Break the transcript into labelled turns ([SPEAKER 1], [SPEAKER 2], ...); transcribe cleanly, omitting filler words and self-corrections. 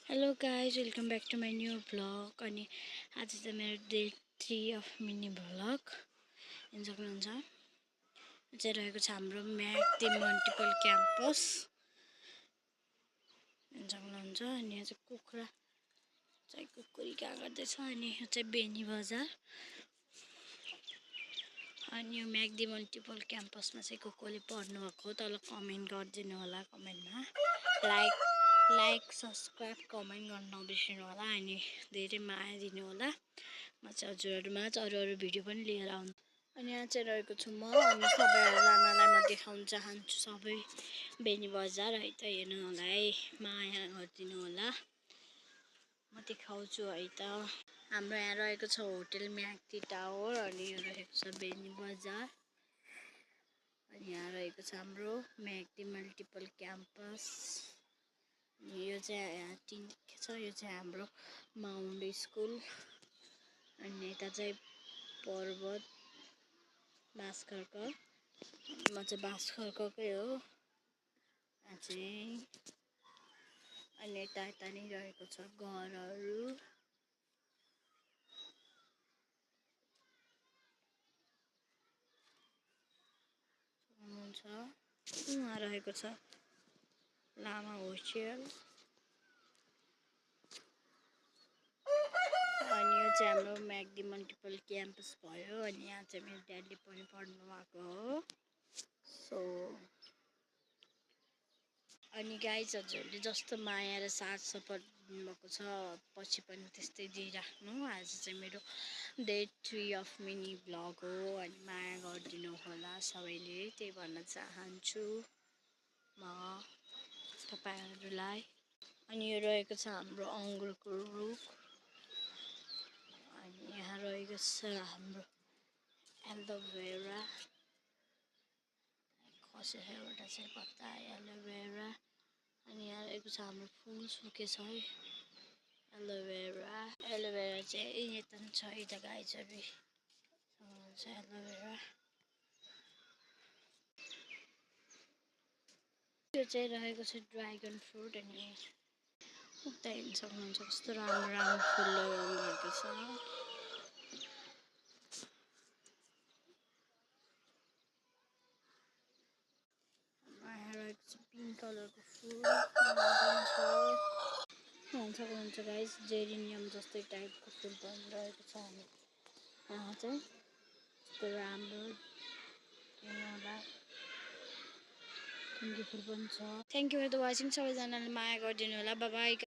[SPEAKER 1] Hello guys welcome back to my new vlog. अनि आज चाहिँ मेरो डे 3 अफ मिनी भ्लग हेर्न सक्नुहुन्छ। चाहिँ रहेको छ हाम्रो म्याग्दी मल्टिपल क्याम्पस हेर्न सक्नुहुन्छ। अनि यहाँ चाहिँ कुखुरा चाहिँ कुकुरी क्या गर्दैछ। अनि यो चाहिँ बेनी बजार। अनि यो म्याग्दी मल्टिपल क्याम्पसमा चाहिँ को पढ्नु भएको तल कमेन्ट गरिदिनु होला। कमेन्टमा लाइक सब्सक्राइब कमेन्ट गर्न नबिर्सिनु होला। अनि धेरै माया दिनु होला। म चाहिँ हजुरहरूमा अरू भिडियो पनि लिएर आउँछु। अनि यहाँ चाहिँ रहेको छु म। अनि सबैजनालाई म देखाउन चाहन्छु सबै बेनी बजार है त। हेर्नु होला है, माया गरिदिनु होला। म देखाउँछु है त। हाम्रो यहाँ रहेको छ होटल म्याग्दी टावर। अनि यो रहेको छ बेनी बजार। अनि यहाँ रहेको छ हाम्रो म्याग्दी मल्टिपल क्याम्पस। यो चाहिँ यहाँ के छ, यो चाहिँ हाम्रो माउन्ट स्कुल। अनि यता चाहिँ पर्वत बाँसखर्क। म चाहिँ बाँसखर्ककै हो यहाँ चाहिँ। अनि यता नै रहेको छ घरहरू। उहाँ रहेको छ लामा होस्टेल। अनि यो चाहिँ हाम्रो म्याग्दी मल्टिपल क्याम्पस भयो। अनि यहाँ चाहिँ मेरो ड्याडीले पनि पढ्नु भएको हो। सो अनि गाइज हजुरहरूले जस्तो माया र साथ सपोर्ट दिनुभएको छ पछि पनि त्यस्तै दिइराख्नु। आज चाहिँ मेरो डे 3 अफ मिनी भ्लग हो। अनि माया गरिदिनु होला सबैले, त्यही भन्न चाहन्छु म तपाईँहरूलाई। अनि यो रहेको छ हाम्रो अङ्गुरको रुख। अनि यहाँ रहेको छ हाम्रो एलोभेरा। खसेर एउटा चाहिँ पत्ता एलोभेरा। अनि यहाँ रहेको छ हाम्रो फुल सुकेछ है एलोभेरा चाहिँ यता पनि छ यता गाइजहरू छ एलोभेरा। यो चाहिँ रहेको छ ड्रागन फ्रुट। अनि उता हेर्न सक्नुहुन्छ कस्तो राम्रो फुल लगाउनु भएको छ। पिङ्क कलरको फुल हेर्न सक्नुहुन्छ गाइस। जेरिनियम जस्तै टाइपको फुल पनि रहेको छ। हामी यहाँ चाहिँ यस्तो राम्रो हेर्नु होला। फुल पनि छ। Thank you for the watching. सबैजनाले माया गरिदिनु होला। Bye by.